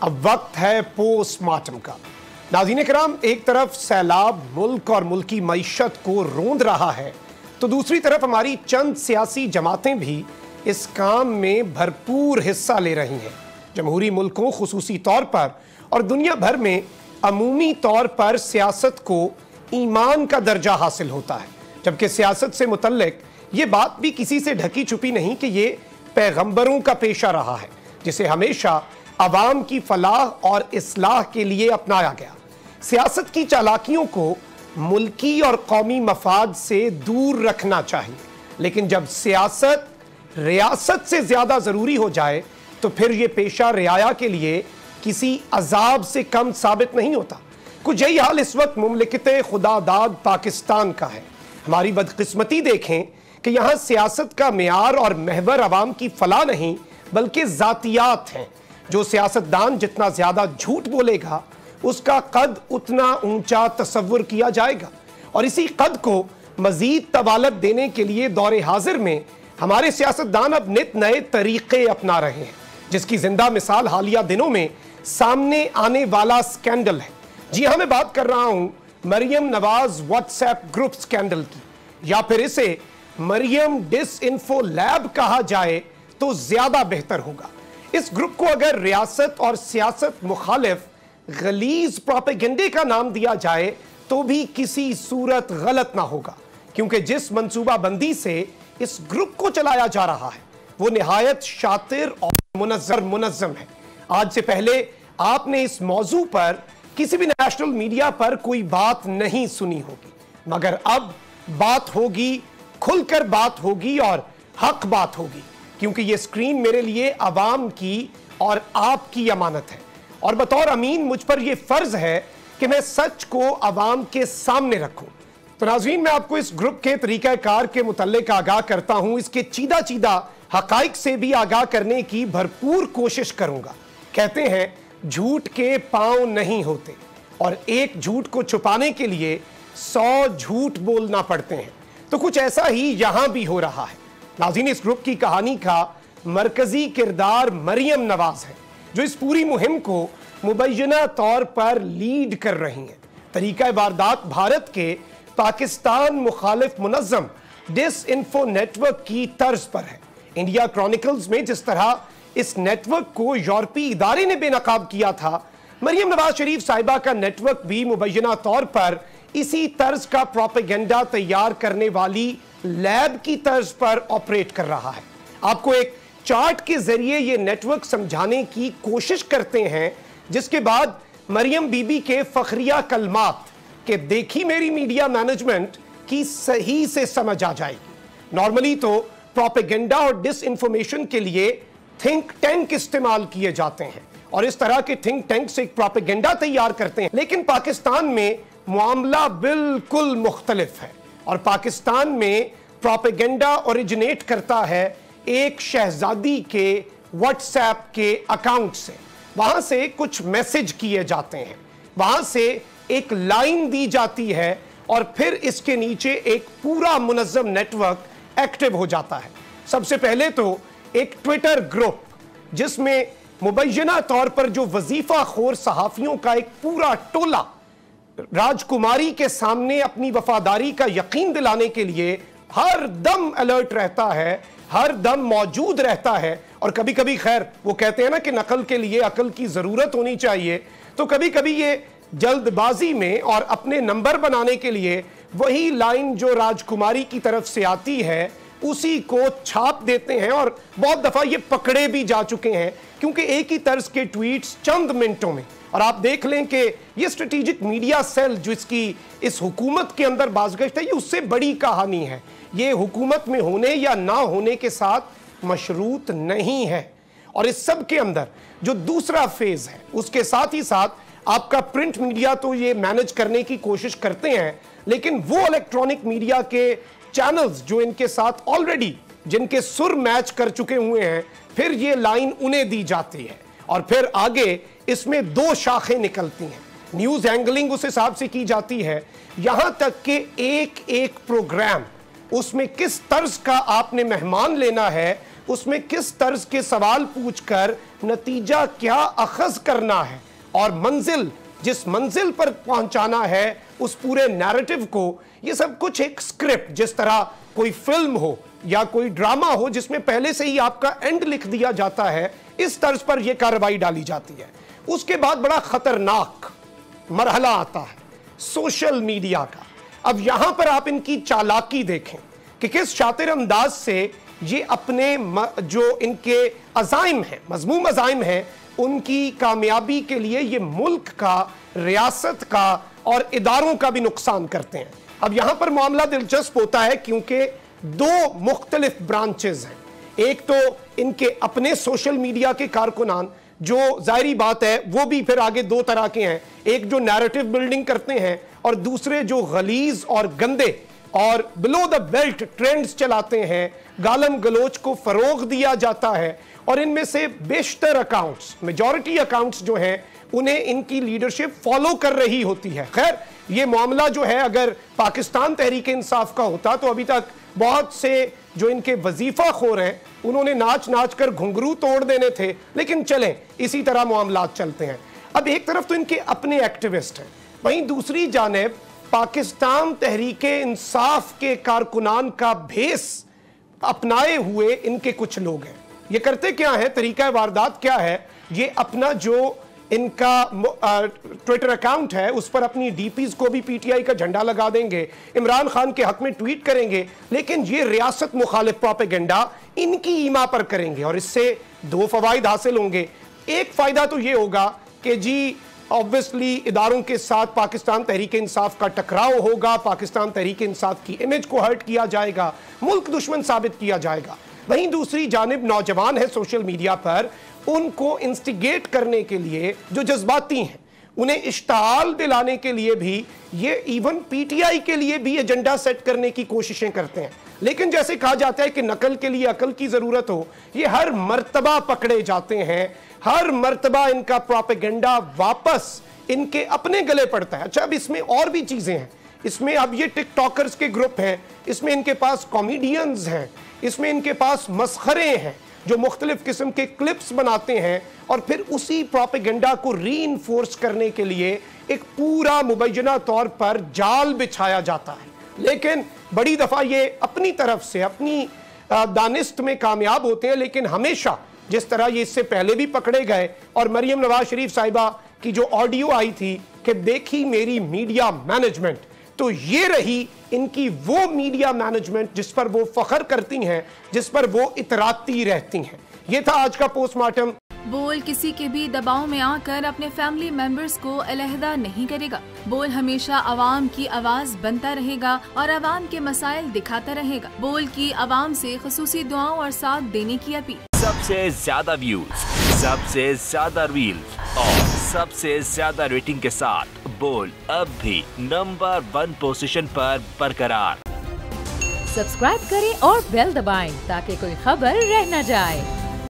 अब वक्त है पोस्टमार्टम का। नाज़रीन किराम, एक तरफ सैलाब मुल्क और मुल्की मईशत को रोंद रहा है, तो दूसरी तरफ हमारी चंद सियासी जमातें भी इस काम में भरपूर हिस्सा ले रही हैं। जमहूरी मुल्कों खुसूसी तौर पर और दुनिया भर में अमूमी तौर पर सियासत को ईमान का दर्जा हासिल होता है, जबकि सियासत से मुतल्लिक ये बात भी किसी से ढकी छुपी नहीं कि ये पैगंबरों का पेशा रहा है, जिसे हमेशा अवाम की फलाह और इस्लाह के लिए अपनाया गया। सियासत की चालाकियों को मुल्की और कौमी मफाद से दूर रखना चाहिए, लेकिन जब सियासत रियासत से ज़्यादा ज़रूरी हो जाए तो फिर ये पेशा रियाया के लिए किसी अजाब से कम साबित नहीं होता। कुछ यही हाल इस वक्त मुमलिकत खुदादाद पाकिस्तान का है। हमारी बदकिस्मती देखें कि यहाँ सियासत का मेयार और महवर अवाम की फलाह नहीं बल्कि ज़ातियात हैं। जो सियासतदान जितना ज़्यादा झूठ बोलेगा उसका कद उतना ऊंचा तसव्वुर किया जाएगा, और इसी कद को मज़ीद तवालत देने के लिए दौरे हाजिर में हमारे सियासतदान अब नित नए तरीक़े अपना रहे हैं, जिसकी जिंदा मिसाल हालिया दिनों में सामने आने वाला स्कैंडल है। जी हाँ, मैं बात कर रहा हूँ Maryam Nawaz WhatsApp group scandal की, या फिर इसे मरियम डिसइंफो लैब कहा जाए तो ज़्यादा बेहतर होगा। इस ग्रुप को अगर रियासत और सियासत मुखालिफ गलीज प्रोपेगेंडे का नाम दिया जाए तो भी किसी सूरत गलत ना होगा, क्योंकि जिस मंसूबा बंदी से इस ग्रुप को चलाया जा रहा है वो निहायत शातिर और मुनज़्ज़म है। आज से पहले आपने इस मौजू पर किसी भी नेशनल मीडिया पर कोई बात नहीं सुनी होगी, मगर अब बात होगी, खुलकर बात होगी और हक बात होगी, क्योंकि ये स्क्रीन मेरे लिए अवाम की और आपकी अमानत है, और बतौर अमीन मुझ पर यह फर्ज है कि मैं सच को अवाम के सामने रखूं। तो नाज़रीन, मैं आपको इस ग्रुप के तरीक़ाकार के मुतल्लिक आगाह करता हूं, इसके चीदा चीदा हक़ाइक़ से भी आगाह करने की भरपूर कोशिश करूंगा। कहते हैं झूठ के पांव नहीं होते, और एक झूठ को छुपाने के लिए 100 झूठ बोलना पड़ते हैं। तो कुछ ऐसा ही यहां भी हो रहा है। नाज़रीन, इस ग्रुप की कहानी का मरकजी किरदार मरियम नवाज है, जो इस पूरी मुहिम को मुबैना तौर पर लीड कर रही हैं। तरीका वारदात भारत के पाकिस्तान मुखालिफ मुनज़्ज़म डिसइंफो नेटवर्क की तर्ज पर है। इंडिया क्रॉनिकल्स में जिस तरह इस नेटवर्क को यूरोपीय इदारे ने बेनकाब किया था, मरियम नवाज शरीफ साहिबा का नेटवर्क भी मुबैना तौर पर इसी तर्ज का प्रोपेगेंडा तैयार करने वाली लैब की तर्ज पर ऑपरेट कर रहा है। आपको एक चार्ट के जरिए ये नेटवर्क समझाने की कोशिश करते हैं, जिसके बाद मरियम बीबी के फखरिया कलमात के देखी मेरी मीडिया मैनेजमेंट की सही से समझ आ जाएगी। नॉर्मली तो प्रोपेगेंडा और डिसइंफॉर्मेशन के लिए थिंक टैंक इस्तेमाल किए जाते हैं, और इस तरह के थिंक टैंक से एक प्रोपेगेंडा तैयार करते हैं, लेकिन पाकिस्तान में मामला बिल्कुल मुख्तलिफ है। और पाकिस्तान में प्रोपेगेंडा ओरिजिनेट करता है एक शहजादी के व्हाट्सएप के अकाउंट से। वहां से कुछ मैसेज किए जाते हैं, वहां से एक लाइन दी जाती है, और फिर इसके नीचे एक पूरा मुनज़्ज़म नेटवर्क एक्टिव हो जाता है। सबसे पहले तो एक ट्विटर ग्रुप, जिसमें मुबैना तौर पर जो वजीफा खोर सहाफियों का एक पूरा टोला राजकुमारी के सामने अपनी वफादारी का यकीन दिलाने के लिए हर दम अलर्ट रहता है, हर दम मौजूद रहता है। और कभी कभी खैर वो कहते हैं ना कि नकल के लिए अकल की ज़रूरत होनी चाहिए, तो कभी कभी ये जल्दबाजी में और अपने नंबर बनाने के लिए वही लाइन जो राजकुमारी की तरफ से आती है उसी को छाप देते हैं, और बहुत दफ़ा ये पकड़े भी जा चुके हैं, क्योंकि एक ही तर्ज के ट्वीट्स चंद मिनटों में। और आप देख लें कि ये स्ट्रेटेजिक मीडिया सेल जो इसकी इस हुकूमत के अंदर बाज़गश्त है, ये उससे बड़ी कहानी है। ये हुकूमत में होने या ना होने के साथ मशरूत नहीं है। और इस सब के अंदर जो दूसरा फेज़ है, उसके साथ ही साथ आपका प्रिंट मीडिया तो ये मैनेज करने की कोशिश करते हैं, लेकिन वो इलेक्ट्रॉनिक मीडिया के चैनल्स जो इनके साथ ऑलरेडी जिनके सुर मैच कर चुके हुए हैं, फिर ये लाइन उन्हें दी जाती है, और फिर आगे इसमें 2 शाखें निकलती हैं। न्यूज़ एंगलिंग उस हिसाब से की जाती है, यहां तक कि एक एक प्रोग्राम उसमें किस तर्ज का आपने मेहमान लेना है उसमें किस तर्ज के सवाल पूछकर नतीजा क्या अखज़ करना है और मंजिल जिस मंजिल पर पहुंचाना है उस पूरे नैरेटिव को, ये सब कुछ एक स्क्रिप्ट, जिस तरह कोई फिल्म हो या कोई ड्रामा हो जिसमें पहले से ही आपका एंड लिख दिया जाता है, इस तर्ज पर यह कार्रवाई डाली जाती है। उसके बाद बड़ा खतरनाक मरहला आता है सोशल मीडिया का। अब यहां पर आप इनकी चालाकी देखें कि किस शातिर अंदाज से ये अपने जो इनके अज़ाइम हैं, मज़मूम अज़ाइम हैं, उनकी कामयाबी के लिए ये मुल्क का, रियासत का और इदारों का भी नुकसान करते हैं। अब यहां पर मामला दिलचस्प होता है क्योंकि दो मुख्तलिफ ब्रांचेस हैं। एक तो इनके अपने सोशल मीडिया के कारकुनान, जो जाहिरी बात है वो भी फिर आगे दो तरह के हैं, एक जो नैरेटिव बिल्डिंग करते हैं और दूसरे जो गलीज और गंदे और बिलो द बेल्ट ट्रेंड्स चलाते हैं, गालम गलोच को फरोग दिया जाता है। और इनमें से बेशतर अकाउंट्स, मेजॉरिटी अकाउंट्स जो हैं, उन्हें इनकी लीडरशिप फॉलो कर रही होती है। खैर, ये मामला जो है अगर पाकिस्तान तहरीक इंसाफ का होता तो अभी तक बहुत से जो इनके वजीफा खोर हैं उन्होंने नाच नाच कर घुंघरू तोड़ देने थे, लेकिन चलें इसी तरह मामलात चलते हैं। अब एक तरफ तो इनके अपने एक्टिविस्ट हैं, वहीं दूसरी जानिब पाकिस्तान तहरीक इंसाफ के कारकुनान का भेस अपनाए हुए इनके कुछ लोग हैं। ये करते क्या है, तरीका वारदात क्या है, ये अपना जो इनका ट्विटर अकाउंट है उस पर अपनी डीपीज को भी पीटीआई का झंडा लगा देंगे, इमरान खान के हक में ट्वीट करेंगे, लेकिन ये रियासत मुखालिफ प्रोपेगेंडा इनकी ईमा पर करेंगे। और इससे दो फवाइद हासिल होंगे। एक फायदा तो ये होगा कि जी ऑब्वियसली इदारों के साथ पाकिस्तान तहरीक इंसाफ का टकराव होगा, पाकिस्तान तहरीक इंसाफ की इमेज को हर्ट किया जाएगा, मुल्क दुश्मन साबित किया जाएगा। वहीं दूसरी जानिब नौजवान है सोशल मीडिया पर, उनको इंस्टिगेट करने के लिए जो जज्बाती हैं, उन्हें इश्ताल दिलाने के लिए भी ये इवन पीटीआई के लिए भी एजेंडा सेट करने की कोशिशें करते हैं। लेकिन जैसे कहा जाता है कि नकल के लिए अकल की जरूरत हो, ये हर मर्तबा पकड़े जाते हैं, हर मर्तबा इनका प्रोपेगेंडा वापस इनके अपने गले पड़ता है। अच्छा, अब इसमें और भी चीजें हैं, इसमें अब ये टिकटॉकर्स के ग्रुप हैं, इसमें इनके पास कॉमेडियंस हैं, इसमें इनके पास मस्खरे हैं जो मुख्तलिफ किस्म के क्लिप्स बनाते हैं और फिर उसी प्रोपेगेंडा को रीइंफोर्स करने के लिए एक पूरा मुबैना तौर पर जाल बिछाया जाता है। लेकिन बड़ी दफा ये अपनी तरफ से अपनी दानिस्त में कामयाब होते हैं, लेकिन हमेशा जिस तरह ये इससे पहले भी पकड़े गए और मरियम नवाज शरीफ साहिबा की जो ऑडियो आई थी कि देखी मेरी मीडिया मैनेजमेंट, तो ये रही इनकी वो मीडिया मैनेजमेंट जिस पर वो फख्र करती हैं, जिस पर वो इतराती रहती हैं। ये था आज का पोस्टमार्टम। बोल किसी के भी दबाव में आकर अपने फैमिली मेंबर्स को अलहदा नहीं करेगा। बोल हमेशा आवाम की आवाज बनता रहेगा और आवाम के मसाइल दिखाता रहेगा। बोल की आवाम से खुसूसी दुआओं और साथ देने की अपील। सबसे ज्यादा व्यूज, सबसे ज्यादा रील्स और सबसे ज्यादा रेटिंग के साथ बोल अब भी नंबर 1 पोजीशन पर बरकरार। सब्सक्राइब करें और बेल दबाएं ताकि कोई खबर रह न जाए।